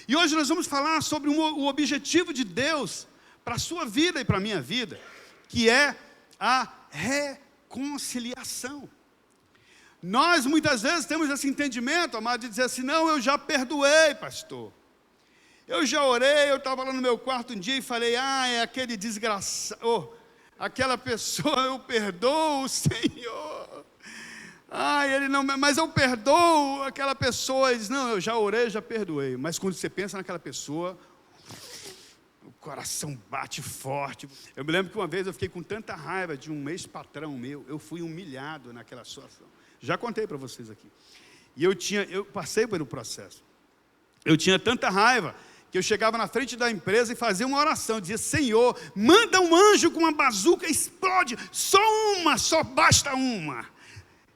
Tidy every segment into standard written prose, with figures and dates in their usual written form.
E hoje nós vamos falar sobre o objetivo de Deus para a sua vida e para a minha vida, que é a reconciliação. Nós muitas vezes temos esse entendimento, amado, de dizer assim: não, eu já perdoei, pastor. Eu já orei, eu estava lá no meu quarto um dia e falei: é aquele desgraçado, aquela pessoa, eu perdoo o Senhor. Ele não, mas eu perdoo aquela pessoa. Ele diz: não, eu já orei, já perdoei. Mas quando você pensa naquela pessoa, o coração bate forte. Eu me lembro que uma vez eu fiquei com tanta raiva de um ex-patrão meu, eu fui humilhado naquela situação. Já contei para vocês aqui. E eu passei pelo processo. Eu tinha tanta raiva que eu chegava na frente da empresa e fazia uma oração, dizia: Senhor, manda um anjo com uma bazuca, explode, só basta uma.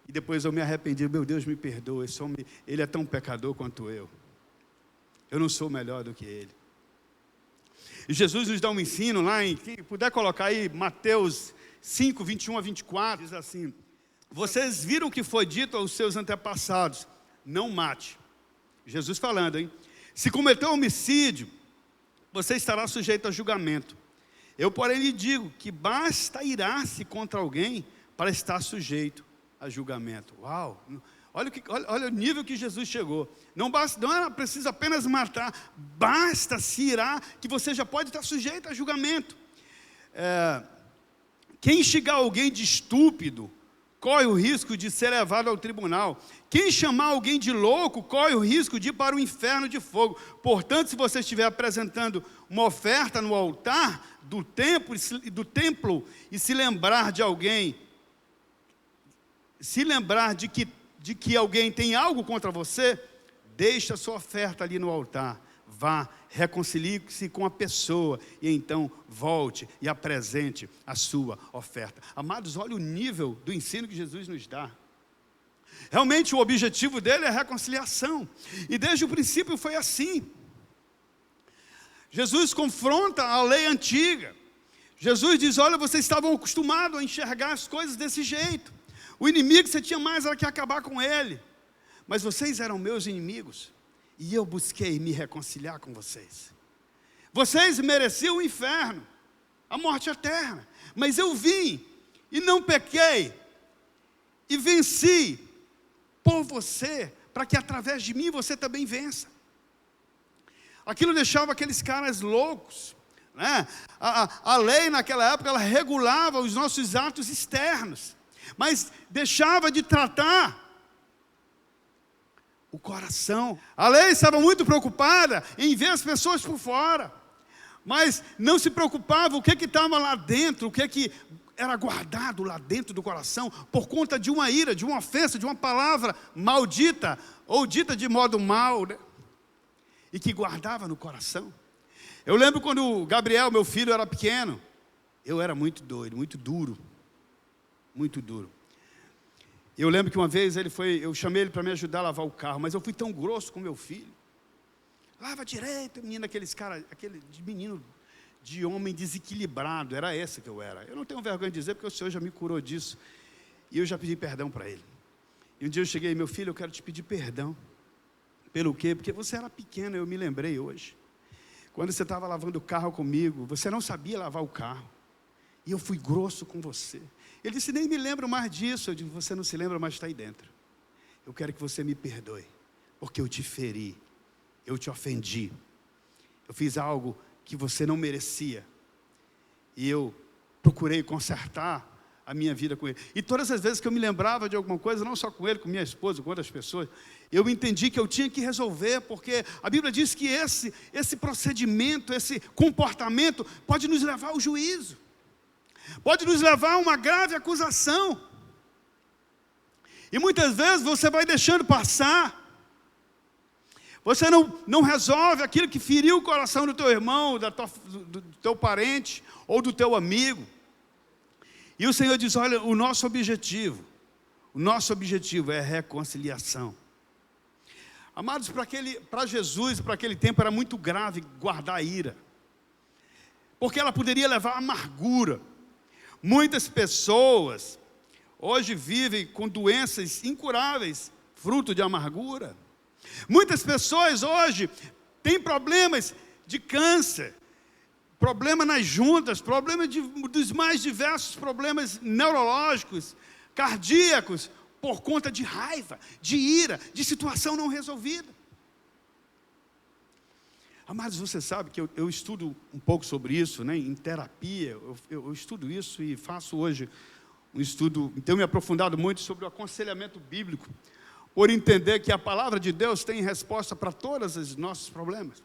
E depois eu me arrependi: meu Deus, me perdoa, ele é tão pecador quanto eu não sou melhor do que ele. E Jesus nos dá um ensino lá, quem puder colocar aí, Mateus 5, 21 a 24, diz assim: vocês viram o que foi dito aos seus antepassados: não mate. Jesus falando, hein? Se cometeu homicídio, você estará sujeito a julgamento. Eu, porém, lhe digo que basta irar-se contra alguém para estar sujeito a julgamento. Uau! Olha o nível que Jesus chegou. Não era preciso apenas matar, basta se irar, que você já pode estar sujeito a julgamento. Quem instigar alguém de estúpido corre o risco de ser levado ao tribunal. Quem chamar alguém de louco corre o risco de ir para o inferno de fogo. Portanto, se você estiver apresentando uma oferta no altar do templo e se lembrar de alguém, de que alguém tem algo contra você, deixe a sua oferta ali no altar. Vá, reconcilie-se com a pessoa e então volte e apresente a sua oferta. Amados, olha o nível do ensino que Jesus nos dá. Realmente o objetivo dele é a reconciliação. E desde o princípio foi assim. Jesus confronta a lei antiga. Jesus diz: olha, vocês estavam acostumados a enxergar as coisas desse jeito. O inimigo você tinha mais era que acabar com ele. Mas vocês eram meus inimigos. E eu busquei me reconciliar com vocês. Vocês mereciam o inferno, a morte eterna. Mas eu vim e não pequei. E venci por você, para que através de mim você também vença. Aquilo deixava aqueles caras loucos, né? A lei naquela época, ela regulava os nossos atos externos, mas deixava de tratar o coração. A lei estava muito preocupada em ver as pessoas por fora, mas não se preocupava o que estava lá dentro, o que era guardado lá dentro do coração, por conta de uma ira, de uma ofensa, de uma palavra maldita, ou dita de modo mal, né? E que guardava no coração. Eu lembro quando o Gabriel, meu filho, era pequeno, eu era muito doido, muito duro. Eu lembro que uma vez eu chamei ele para me ajudar a lavar o carro, mas eu fui tão grosso com meu filho. Lava direito, menino, aquele menino de homem desequilibrado, era esse que eu era. Eu não tenho vergonha de dizer, porque o Senhor já me curou disso. E eu já pedi perdão para ele. E um dia eu cheguei: meu filho, eu quero te pedir perdão. Pelo quê? Porque você era pequeno, eu me lembrei hoje. Quando você estava lavando o carro comigo, você não sabia lavar o carro. E eu fui grosso com você. Ele disse: nem me lembro mais disso. Eu disse: você não se lembra, mas está aí dentro. Eu quero que você me perdoe, porque eu te feri, eu te ofendi, eu fiz algo que você não merecia, e eu procurei consertar a minha vida com ele. E todas as vezes que eu me lembrava de alguma coisa, não só com ele, com minha esposa, com outras pessoas, eu entendi que eu tinha que resolver, porque a Bíblia diz que esse procedimento, esse comportamento pode nos levar ao juízo, pode nos levar a uma grave acusação. E muitas vezes você vai deixando passar, você não resolve aquilo que feriu o coração do teu irmão, do teu parente ou do teu amigo. E o Senhor diz: olha, o nosso objetivo é a reconciliação. Amados, para Jesus, para aquele tempo era muito grave guardar a ira, porque ela poderia levar à amargura. Muitas pessoas hoje vivem com doenças incuráveis, fruto de amargura. Muitas pessoas hoje tem problemas de câncer, problema nas juntas, problema dos mais diversos problemas neurológicos, cardíacos, por conta de raiva, de ira, de situação não resolvida. Amados, você sabe que eu estudo um pouco sobre isso, né, em terapia, eu estudo isso e faço hoje um estudo, tenho me aprofundado muito sobre o aconselhamento bíblico, por entender que a palavra de Deus tem resposta para todos os nossos problemas.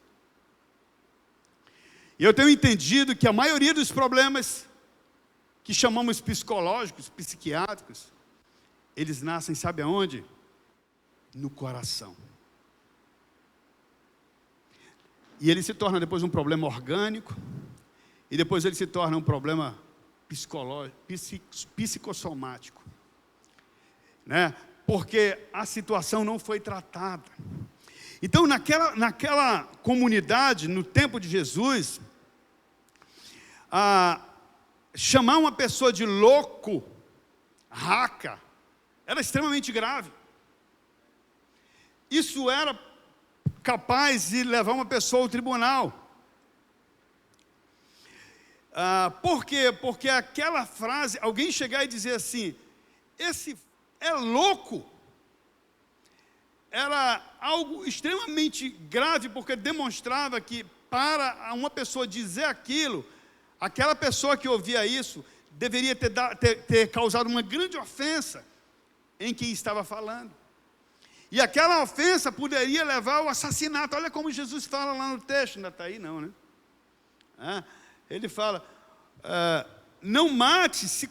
E eu tenho entendido que a maioria dos problemas que chamamos psicológicos, psiquiátricos, eles nascem, sabe aonde? No coração. E ele se torna depois um problema orgânico, e depois ele se torna um problema psicológico, psicossomático, né? Porque a situação não foi tratada. Então, naquela comunidade, no tempo de Jesus, chamar uma pessoa de louco, raca, era extremamente grave. Isso era capaz de levar uma pessoa ao tribunal. Por quê? Porque aquela frase, alguém chegar e dizer assim, esse é louco, era algo extremamente grave, porque demonstrava que para uma pessoa dizer aquilo, aquela pessoa que ouvia isso, deveria ter causado uma grande ofensa em quem estava falando. E aquela ofensa poderia levar ao assassinato. Olha como Jesus fala lá no texto, ainda está aí não, né? Ele fala, não mate, se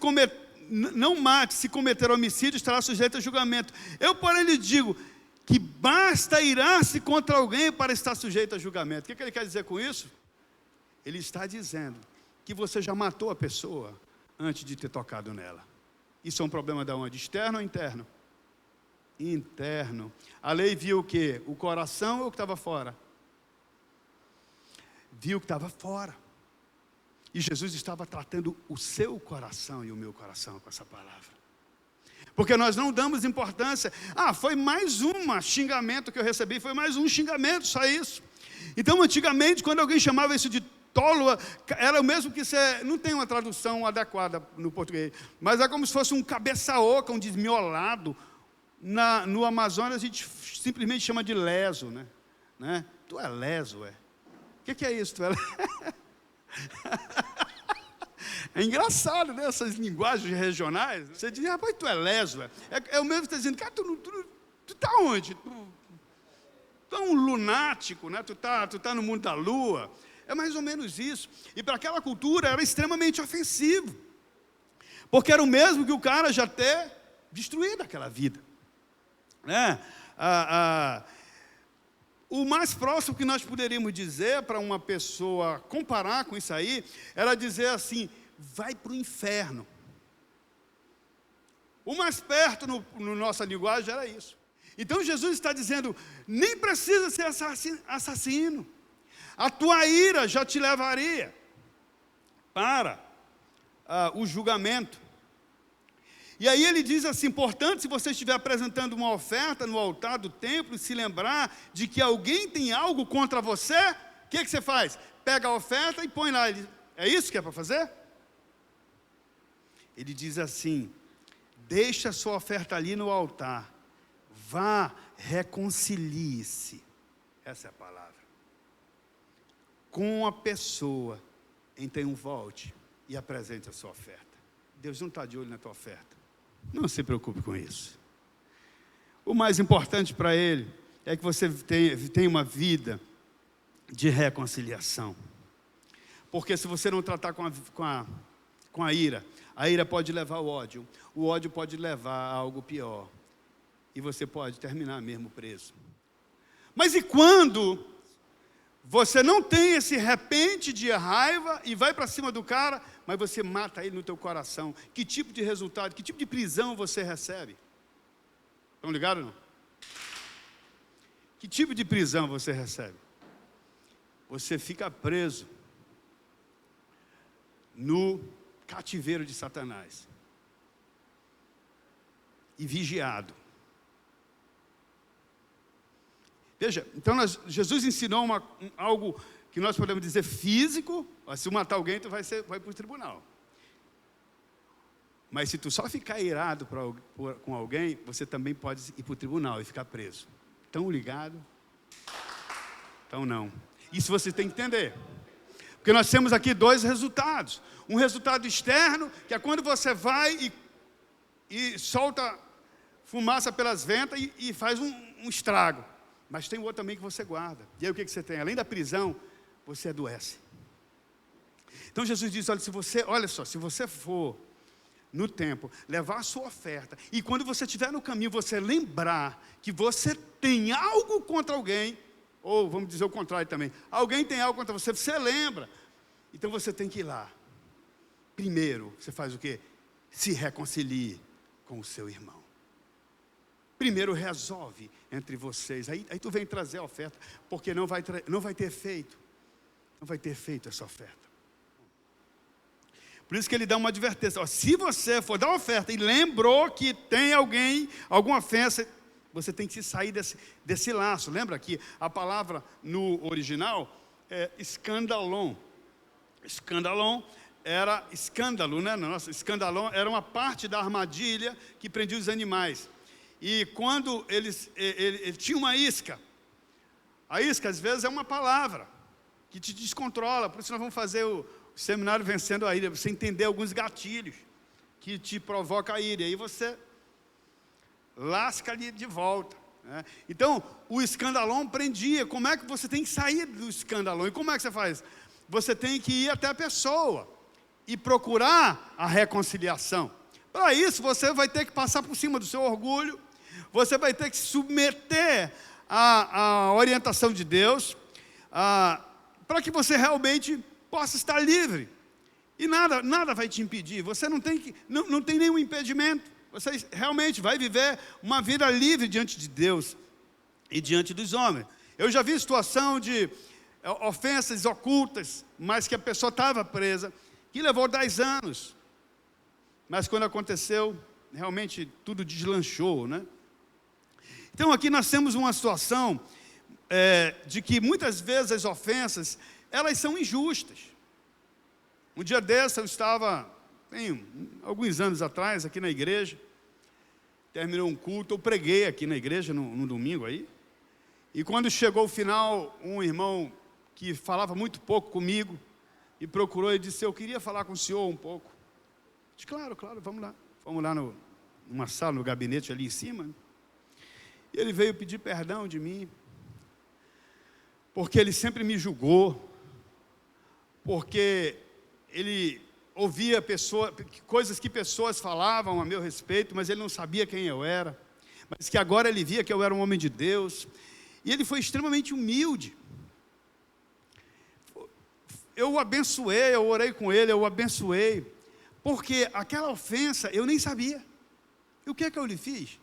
cometer homicídio, estará sujeito a julgamento. Eu, porém, lhe digo que basta irar-se contra alguém para estar sujeito a julgamento. O que ele quer dizer com isso? Ele está dizendo que você já matou a pessoa antes de ter tocado nela. Isso é um problema de onde? Externo ou interno? Interno. A lei viu o quê? O coração ou o que estava fora? Viu o que estava fora. E Jesus estava tratando o seu coração e o meu coração com essa palavra. Porque nós não damos importância. Foi mais um xingamento que eu recebi, foi mais um xingamento, só isso. Então, antigamente, quando alguém chamava isso de tolo, era o mesmo que você, não tem uma tradução adequada no português, mas é como se fosse um cabeça oca, um desmiolado. No Amazonas a gente simplesmente chama de leso, né? Tu é leso, é? O que é isso? Tu é É engraçado, né? Essas linguagens regionais. Você diz, rapaz, tu é leso, é? É o mesmo que está dizendo, cara, tu tá onde? Tu é um lunático, né? Tu tá no mundo da lua. É mais ou menos isso. E para aquela cultura era extremamente ofensivo. Porque era o mesmo que o cara já ter destruído aquela vida. Né? O mais próximo que nós poderíamos dizer para uma pessoa comparar com isso aí, era dizer assim, vai para o inferno. O mais perto no nossa linguagem era isso. Então Jesus está dizendo, nem precisa ser assassino. A tua ira já te levaria para o julgamento. E aí ele diz assim, portanto, se você estiver apresentando uma oferta no altar do templo e se lembrar de que alguém tem algo contra você, o que você faz? Pega a oferta e põe lá. É isso que é para fazer? Ele diz assim, deixa a sua oferta ali no altar, vá, reconcilie-se, essa é a palavra, com a pessoa, então volte e apresente a sua oferta. Deus não está de olho na tua oferta. Não se preocupe com isso. O mais importante para Ele é que você tenha uma vida de reconciliação. Porque se você não tratar com a ira pode levar ao ódio. O ódio pode levar a algo pior. E você pode terminar mesmo preso. Mas e quando você não tem esse repente de raiva e vai para cima do cara, mas você mata ele no teu coração? Que tipo de resultado, que tipo de prisão você recebe? Estão ligados ou não? Que tipo de prisão você recebe? Você fica preso no cativeiro de Satanás e vigiado. Veja, então Jesus ensinou algo que nós podemos dizer físico. Se matar alguém, tu vai para o tribunal. Mas se tu só ficar irado com alguém, você também pode ir para o tribunal e ficar preso. Estão ligados? Então não. Isso você tem que entender. Porque nós temos aqui dois resultados. Um resultado externo, que é quando você vai e solta fumaça pelas ventas e faz um estrago. Mas tem o outro também que você guarda. E aí o que você tem? Além da prisão, você adoece. Então Jesus diz, olha só, se você for no templo, levar a sua oferta, e quando você estiver no caminho, você lembrar que você tem algo contra alguém, ou vamos dizer o contrário também, alguém tem algo contra você, você lembra, então você tem que ir lá. Primeiro, você faz o quê? Se reconcilie com o seu irmão. Primeiro resolve entre vocês, aí tu vem trazer a oferta, porque não vai ter efeito, não vai ter efeito essa oferta. Por isso que ele dá uma advertência, se você for dar oferta e lembrou que tem alguma ofensa, você tem que se sair desse laço. Lembra que a palavra no original é escandalon. Escandalon era escândalo, né? Nossa, escandalon era uma parte da armadilha que prendia os animais. E quando ele tinha uma isca, a isca às vezes é uma palavra que te descontrola. Por isso nós vamos fazer o seminário Vencendo a Ira, você entender alguns gatilhos que te provocam a ira, e aí você lasca ali de volta, né? Então, o escandalon prendia. Como é que você tem que sair do escandalon? E como é que você faz? Você tem que ir até a pessoa e procurar a reconciliação. Para isso, você vai ter que passar por cima do seu orgulho, você vai ter que se submeter à orientação de Deus, para que você realmente possa estar livre, e nada vai te impedir. Você não tem nenhum impedimento, você realmente vai viver uma vida livre diante de Deus e diante dos homens. Eu já vi situação de ofensas ocultas, mas que a pessoa estava presa, que levou 10 anos, mas quando aconteceu, realmente tudo deslanchou, né? Então aqui nós temos uma situação de que muitas vezes as ofensas, elas são injustas. Um dia desse eu estava, tem alguns anos atrás, aqui na igreja, terminou um culto, eu preguei aqui na igreja no domingo aí, e quando chegou o final, um irmão que falava muito pouco comigo, me procurou e disse, eu queria falar com o senhor um pouco. Eu disse, claro, vamos lá. Fomos lá numa sala, no gabinete ali em cima, e ele veio pedir perdão de mim, porque ele sempre me julgou, porque ele ouvia coisas que pessoas falavam a meu respeito, mas ele não sabia quem eu era, mas que agora ele via que eu era um homem de Deus, e ele foi extremamente humilde. Eu o abençoei, eu orei com ele, eu o abençoei, porque aquela ofensa eu nem sabia. E o que é que eu lhe fiz?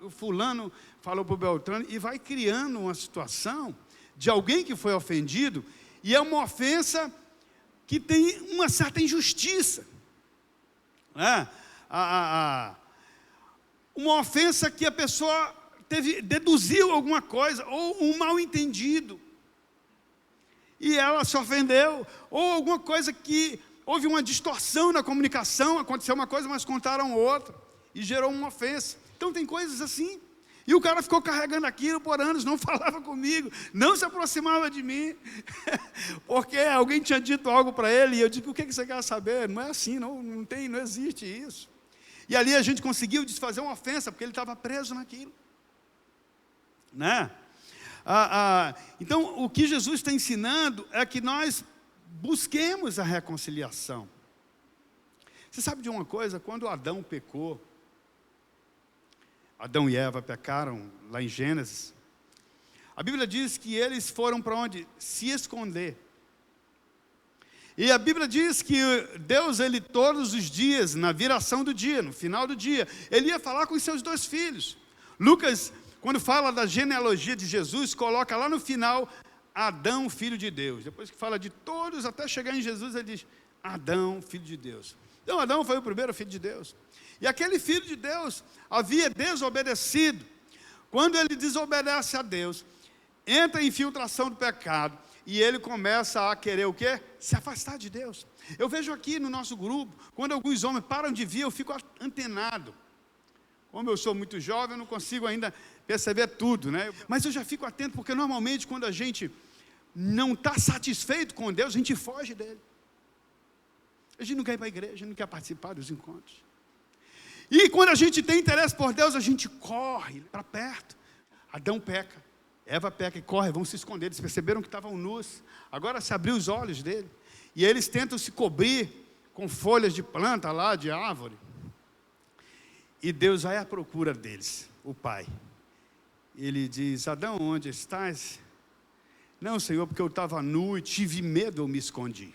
O fulano falou para o Beltrano, e vai criando uma situação de alguém que foi ofendido, e é uma ofensa que tem uma certa injustiça, né? Uma ofensa que a pessoa deduziu alguma coisa, ou um mal entendido, e ela se ofendeu, ou alguma coisa que houve uma distorção na comunicação, aconteceu uma coisa, mas contaram outra, e gerou uma ofensa. Então tem coisas assim, e o cara ficou carregando aquilo por anos, não falava comigo, não se aproximava de mim, porque alguém tinha dito algo para ele, e eu digo, o que você quer saber? Não é assim, não existe isso. E ali a gente conseguiu desfazer uma ofensa, porque ele estava preso naquilo, né? Então, o que Jesus está ensinando é que nós busquemos a reconciliação. Você sabe de uma coisa? Quando Adão pecou, Adão e Eva pecaram, lá em Gênesis, a Bíblia diz que eles foram para onde? Se esconder. E a Bíblia diz que Deus, ele todos os dias, na viração do dia, no final do dia, ele ia falar com os seus 2 filhos. Lucas, quando fala da genealogia de Jesus, coloca lá no final, Adão, filho de Deus. Depois que fala de todos, até chegar em Jesus, ele diz, Adão, filho de Deus. Então Adão foi o primeiro filho de Deus. E aquele filho de Deus havia desobedecido. Quando ele desobedece a Deus, entra em infiltração do pecado, e ele começa a querer o quê? Se afastar de Deus. Eu vejo aqui no nosso grupo, quando alguns homens param de vir, eu fico antenado. Como eu sou muito jovem, eu não consigo ainda perceber tudo, né? Mas eu já fico atento, porque normalmente quando a gente não está satisfeito com Deus, a gente foge dele. A gente não quer ir para a igreja, a gente não quer participar dos encontros. E quando a gente tem interesse por Deus, a gente corre para perto. Adão peca, Eva peca e corre, vão se esconder. Eles perceberam que estavam nus. Agora se abriu os olhos dele. E eles tentam se cobrir com folhas de planta lá, de árvore. E Deus vai à procura deles, o pai. Ele diz: Adão, onde estás? Não, Senhor, porque eu estava nu e tive medo, eu me escondi.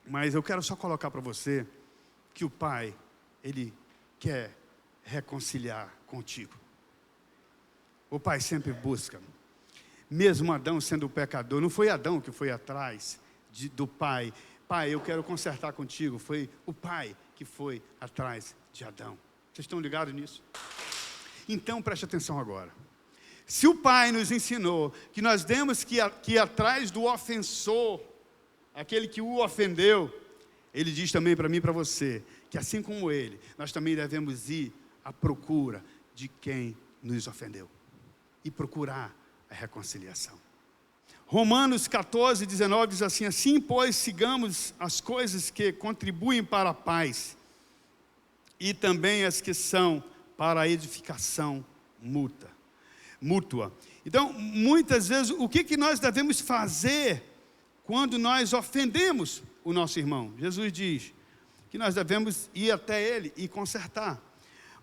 Mas eu quero só colocar para você que o pai, ele quer reconciliar contigo. O pai sempre busca. Mesmo Adão sendo o pecador, não foi Adão que foi atrás do pai. Pai, eu quero consertar contigo. Foi o pai que foi atrás de Adão. Vocês estão ligados nisso? Então preste atenção agora. Se o pai nos ensinou que nós temos que ir atrás do ofensor, aquele que o ofendeu, ele diz também para mim e para você, que assim como ele, nós também devemos ir à procura de quem nos ofendeu. E procurar a reconciliação. Romanos 14, 19 diz assim: assim, pois, sigamos as coisas que contribuem para a paz, e também as que são para a edificação mútua. Então, muitas vezes, o que nós devemos fazer quando nós ofendemos o nosso irmão? Jesus diz que nós devemos ir até ele e consertar.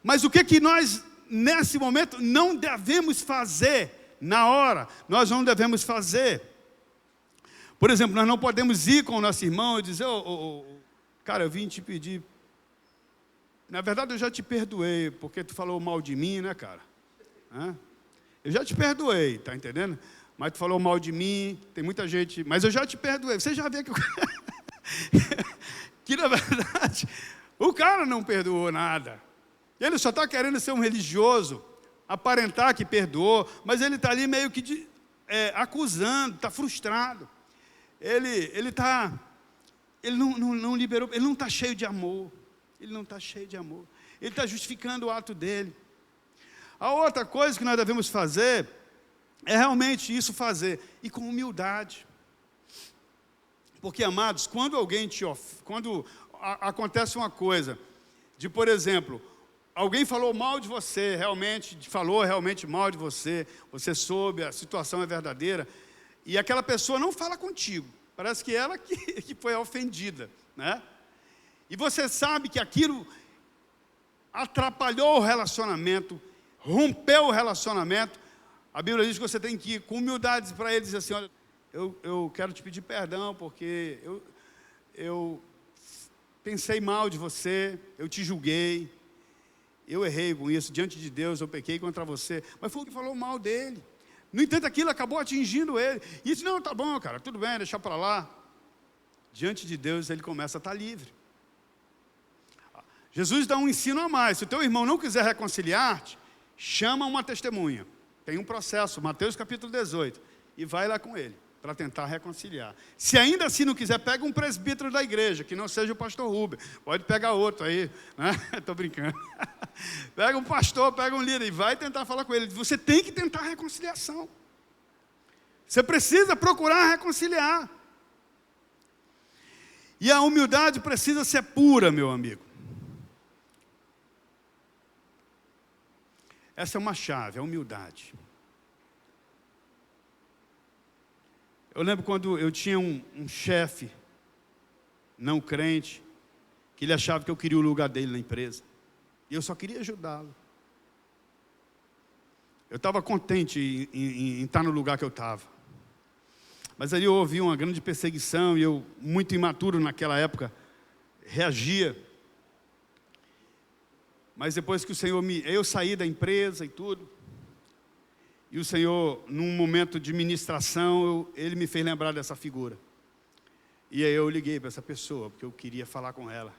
Mas o que nós, nesse momento, não devemos fazer na hora? Nós não devemos fazer. Por exemplo, nós não podemos ir com o nosso irmão e dizer: cara, eu vim te pedir. Na verdade, eu já te perdoei, porque tu falou mal de mim, né, cara? Eu já te perdoei, tá entendendo? Mas tu falou mal de mim, tem muita gente, mas eu já te perdoei. Você já vê que que na verdade o cara não perdoou nada. Ele só está querendo ser um religioso, aparentar que perdoou, mas ele está ali meio que acusando, está frustrado. Ele não liberou, ele não está cheio de amor. Ele não está cheio de amor. Ele está justificando o ato dele. A outra coisa que nós devemos fazer é realmente isso fazer, e com humildade. Porque, amados, quando alguém quando acontece uma coisa, de, por exemplo, alguém falou mal de você, falou realmente mal de você, você soube, a situação é verdadeira, e aquela pessoa não fala contigo, parece que ela que foi ofendida, né? E você sabe que aquilo atrapalhou o relacionamento, rompeu o relacionamento. A Bíblia diz que você tem que ir com humildade para ele, dizer assim: olha, eu quero te pedir perdão, porque eu pensei mal de você, eu te julguei, eu errei com isso, diante de Deus eu pequei contra você, mas foi o que falou mal dele. No entanto, aquilo acabou atingindo ele, e disse: não, tá bom, cara, tudo bem, deixa para lá. Diante de Deus ele começa a estar livre. Jesus dá um ensino a mais: se o teu irmão não quiser reconciliar-te, chama uma testemunha. Tem um processo, Mateus capítulo 18, e vai lá com ele, para tentar reconciliar. Se ainda assim não quiser, pega um presbítero da igreja, que não seja o pastor Rubem. Pode pegar outro aí, né? Estou brincando. Pega um pastor, pega um líder e vai tentar falar com ele. Você tem que tentar a reconciliação. Você precisa procurar reconciliar. E a humildade precisa ser pura, meu amigo. Essa é uma chave, a humildade. Eu lembro quando eu tinha um chefe, não crente, que ele achava que eu queria o lugar dele na empresa. E eu só queria ajudá-lo. Eu estava contente em estar no lugar que eu estava. Mas ali eu ouvi uma grande perseguição, e eu, muito imaturo naquela época, reagia. Mas depois que o Senhor eu saí da empresa e tudo, e o Senhor, num momento de ministração, ele me fez lembrar dessa figura. E aí eu liguei para essa pessoa, porque eu queria falar com ela.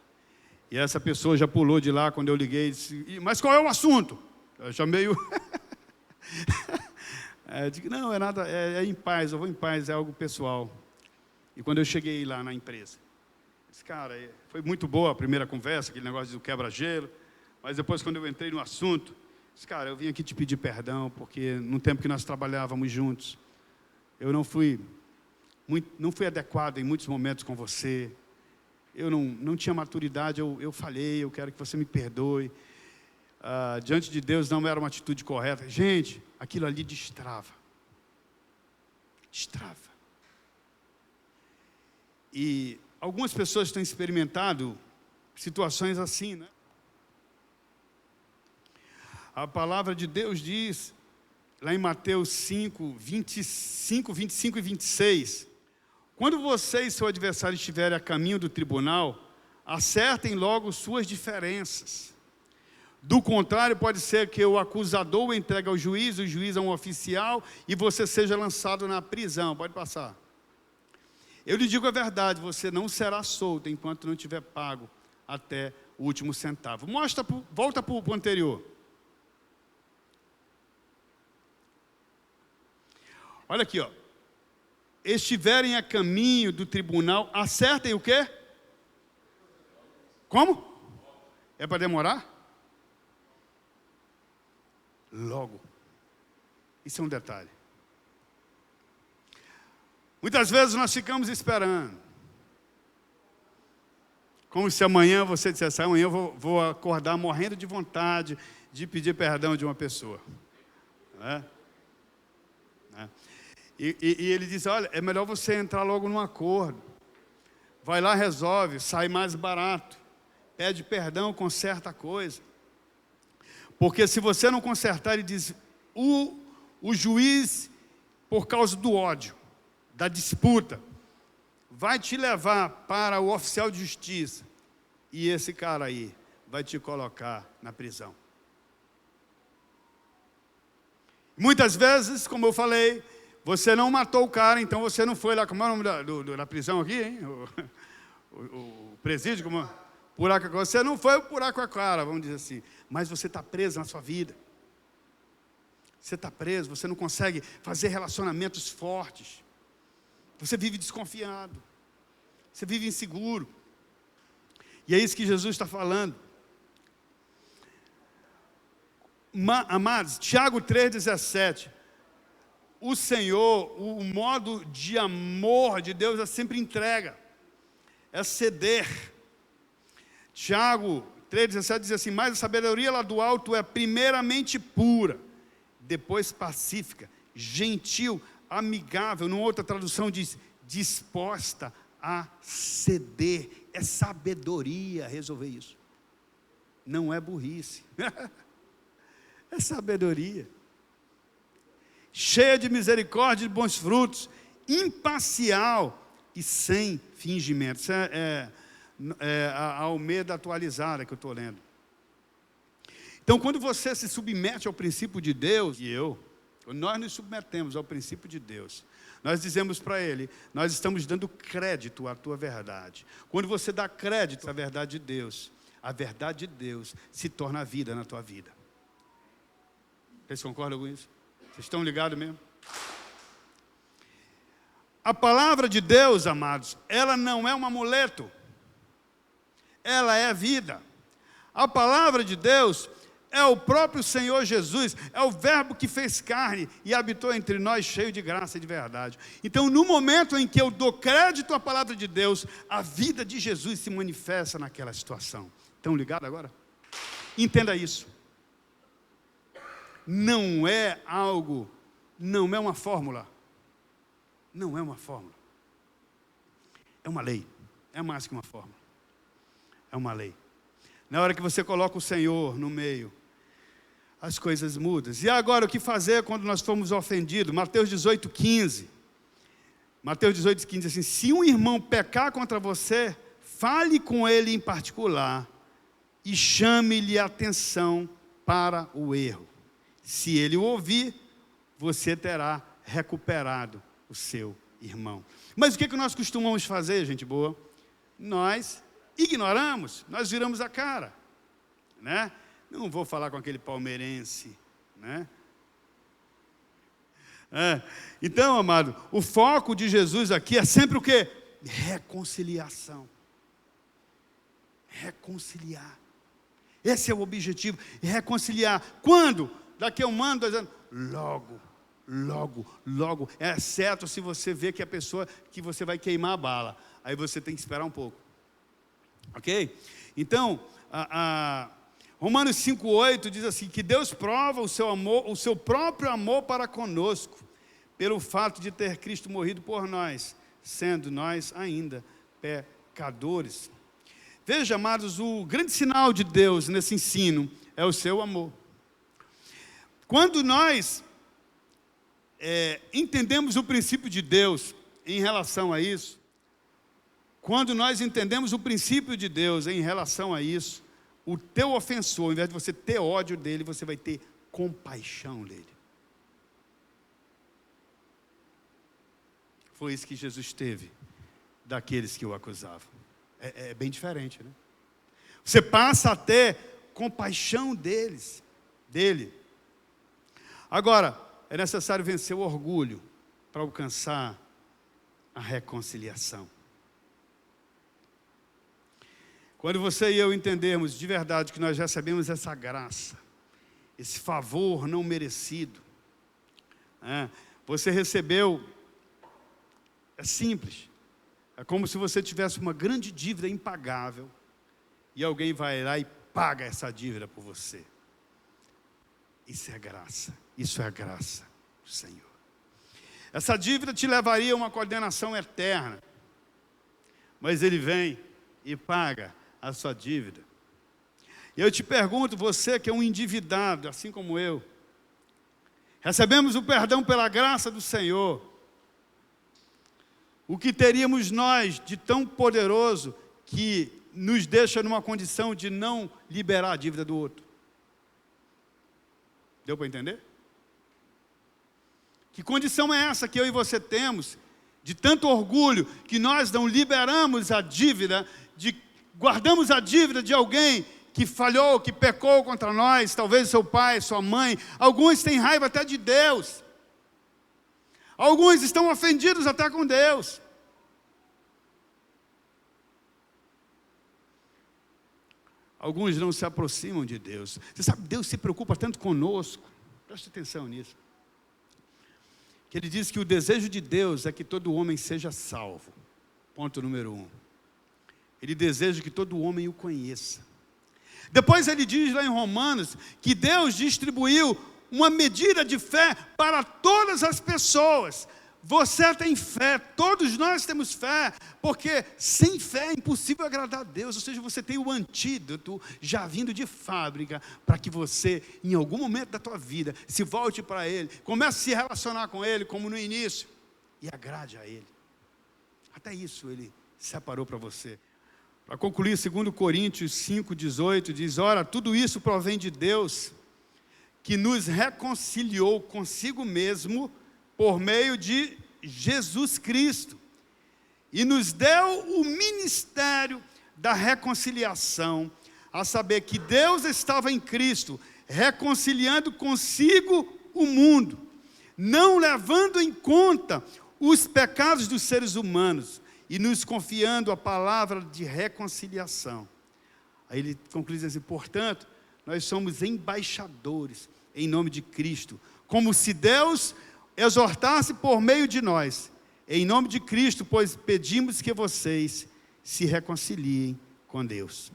E essa pessoa já pulou de lá quando eu liguei e disse: mas qual é o assunto? Eu chamei o... Eu digo, não, é nada, é em paz, eu vou em paz, é algo pessoal. E quando eu cheguei lá na empresa, disse, cara, foi muito boa a primeira conversa, aquele negócio do quebra-gelo, mas depois quando eu entrei no assunto, disse, cara, eu vim aqui te pedir perdão, porque no tempo que nós trabalhávamos juntos, eu não fui adequado em muitos momentos com você, eu não tinha maturidade, eu falhei, eu quero que você me perdoe. Diante de Deus não era uma atitude correta. Gente, aquilo ali destrava. E algumas pessoas têm experimentado situações assim, né? A palavra de Deus diz, lá em Mateus 5, 25 e 26, quando você e seu adversário estiverem a caminho do tribunal, acertem logo suas diferenças. Do contrário, pode ser que o acusador o entregue ao juiz, o juiz a um oficial, e você seja lançado na prisão. Pode passar. Eu lhe digo a verdade, você não será solto enquanto não tiver pago até o último centavo. Volta para o anterior. Olha aqui, ó. Estiverem a caminho do tribunal, acertem o quê? Como? É para demorar? Logo. Isso é um detalhe. Muitas vezes nós ficamos esperando. Como se amanhã você dissesse, amanhã eu vou acordar morrendo de vontade de pedir perdão de uma pessoa. Né? E ele diz, olha, é melhor você entrar logo num acordo. Vai lá, resolve, sai mais barato. Pede perdão, conserta a coisa. Porque se você não consertar, ele diz, o juiz, por causa do ódio, da disputa, vai te levar para o oficial de justiça. E esse cara aí vai te colocar na prisão. Muitas vezes, como eu falei, você não matou o cara, então você não foi lá, como é o nome da prisão aqui, hein? O presídio, como buraco, você não foi o buraco a cara, vamos dizer assim, mas você está preso na sua vida. Você está preso, você não consegue fazer relacionamentos fortes. Você vive desconfiado. Você vive inseguro. E é isso que Jesus está falando. Amados, Tiago 3,17. O Senhor, o modo de amor de Deus é sempre entrega. É ceder. Tiago 3,17 diz assim, mas a sabedoria lá do alto é primeiramente pura, depois pacífica, gentil, amigável. Numa outra tradução diz, disposta a ceder. É sabedoria resolver isso. Não é burrice. É sabedoria. Cheia de misericórdia e de bons frutos, imparcial e sem fingimento. Isso é a Almeida atualizada que eu estou lendo. Então, quando você se submete ao princípio de Deus, nós nos submetemos ao princípio de Deus, nós dizemos para Ele, nós estamos dando crédito à tua verdade. Quando você dá crédito à verdade de Deus, a verdade de Deus se torna a vida na tua vida. Vocês concordam com isso? Vocês estão ligados mesmo? A palavra de Deus, amados, ela não é um amuleto. Ela é a vida. A palavra de Deus é o próprio Senhor Jesus, é o verbo que fez carne e habitou entre nós cheio de graça e de verdade. Então, no momento em que eu dou crédito à palavra de Deus, a vida de Jesus se manifesta naquela situação. Estão ligados agora? Entenda isso. Não é algo, não é uma fórmula. Não é uma fórmula. É uma lei. É mais que uma fórmula. É uma lei. Na hora que você coloca o Senhor no meio, as coisas mudam. E agora, o que fazer quando nós fomos ofendidos? Mateus 18,15. Mateus 18,15 assim, se um irmão pecar contra você, fale com ele em particular e chame-lhe a atenção para o erro. Se ele o ouvir, você terá recuperado o seu irmão. Mas o que nós costumamos fazer, gente boa? Nós ignoramos, nós viramos a cara, né? Não vou falar com aquele palmeirense, né? Então, amado, o foco de Jesus aqui é sempre o quê? Reconciliação. Reconciliar. Esse é o objetivo, reconciliar. Quando? Daqui a 1 ano, 2 anos. Logo. Exceto se você vê que a pessoa que você vai queimar a bala. Aí você tem que esperar um pouco. Ok? Então, Romanos 5,8 diz assim, que Deus prova o seu amor, o seu próprio amor para conosco, pelo fato de ter Cristo morrido por nós, sendo nós ainda pecadores. Veja, amados, o grande sinal de Deus nesse ensino é o seu amor. Quando nós entendemos o princípio de Deus em relação a isso, quando nós entendemos o princípio de Deus em relação a isso, o teu ofensor, ao invés de você ter ódio dele, você vai ter compaixão dele. Foi isso que Jesus teve daqueles que o acusavam. É bem diferente, né? Você passa a ter compaixão dele. Agora, é necessário vencer o orgulho para alcançar a reconciliação. Quando você e eu entendermos de verdade que nós recebemos essa graça, esse favor não merecido, você recebeu, é simples, é como se você tivesse uma grande dívida impagável e alguém vai lá e paga essa dívida por você. Isso é a graça do Senhor. Essa dívida te levaria a uma condenação eterna, mas Ele vem e paga a sua dívida. E eu te pergunto, você que é um endividado, assim como eu, recebemos o perdão pela graça do Senhor, o que teríamos nós de tão poderoso que nos deixa numa condição de não liberar a dívida do outro? Deu para entender? Que condição é essa que eu e você temos, de tanto orgulho, que nós não liberamos a dívida, guardamos a dívida de alguém que falhou, que pecou contra nós, talvez seu pai, sua mãe. Alguns têm raiva até de Deus. Alguns estão ofendidos até com Deus. Alguns não se aproximam de Deus. Você sabe, Deus se preocupa tanto conosco. Preste atenção nisso. Que Ele diz que o desejo de Deus é que todo homem seja salvo. Ponto número 1. Ele deseja que todo homem o conheça. Depois Ele diz lá em Romanos que Deus distribuiu uma medida de fé para todas as pessoas. Você tem fé, todos nós temos fé, porque sem fé é impossível agradar a Deus. Ou seja, você tem o antídoto já vindo de fábrica, para que você, em algum momento da tua vida, se volte para Ele, comece a se relacionar com Ele, como no início, e agrade a Ele. Até isso Ele separou para você. Para concluir, 2 Coríntios 5,18, diz, ora, tudo isso provém de Deus, que nos reconciliou consigo mesmo, por meio de Jesus Cristo, e nos deu o ministério da reconciliação, a saber que Deus estava em Cristo, reconciliando consigo o mundo, não levando em conta os pecados dos seres humanos, e nos confiando a palavra de reconciliação. Aí ele conclui assim, portanto, nós somos embaixadores em nome de Cristo, como se Deus exortasse por meio de nós, em nome de Cristo, pois pedimos que vocês se reconciliem com Deus.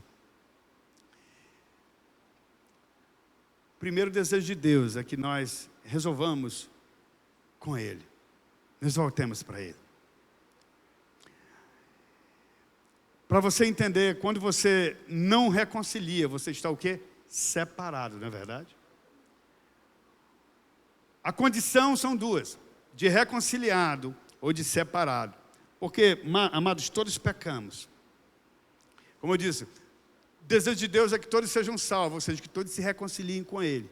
O primeiro desejo de Deus é que nós resolvamos com Ele, nos voltemos para Ele. Para você entender, quando você não reconcilia, você está o quê? Separado, não é verdade? A condição são duas, de reconciliado ou de separado. Porque, amados, todos pecamos. Como eu disse, o desejo de Deus é que todos sejam salvos, ou seja, que todos se reconciliem com Ele.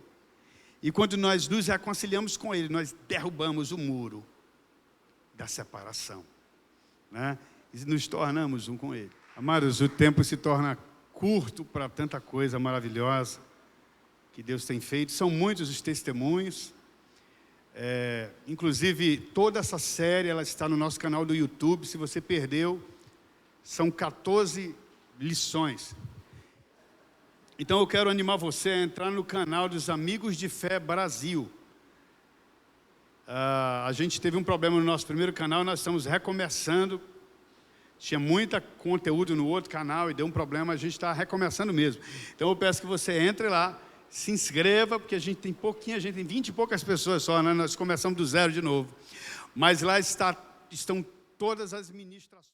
E quando nós nos reconciliamos com Ele, nós derrubamos o muro da separação, né? E nos tornamos um com Ele. Amados, o tempo se torna curto para tanta coisa maravilhosa que Deus tem feito. São muitos os testemunhos. Inclusive, toda essa série ela está no nosso canal do YouTube. Se você perdeu, são 14 lições. Então eu quero animar você a entrar no canal dos Amigos de Fé Brasil. A gente teve um problema no nosso primeiro canal, nós estamos recomeçando. Tinha muito conteúdo no outro canal e deu um problema, a gente está recomeçando mesmo. Então eu peço que você entre lá, se inscreva, porque a gente tem pouquinha gente, tem 20 e poucas pessoas só, né? Nós começamos do zero de novo. Mas lá estão todas as ministrações.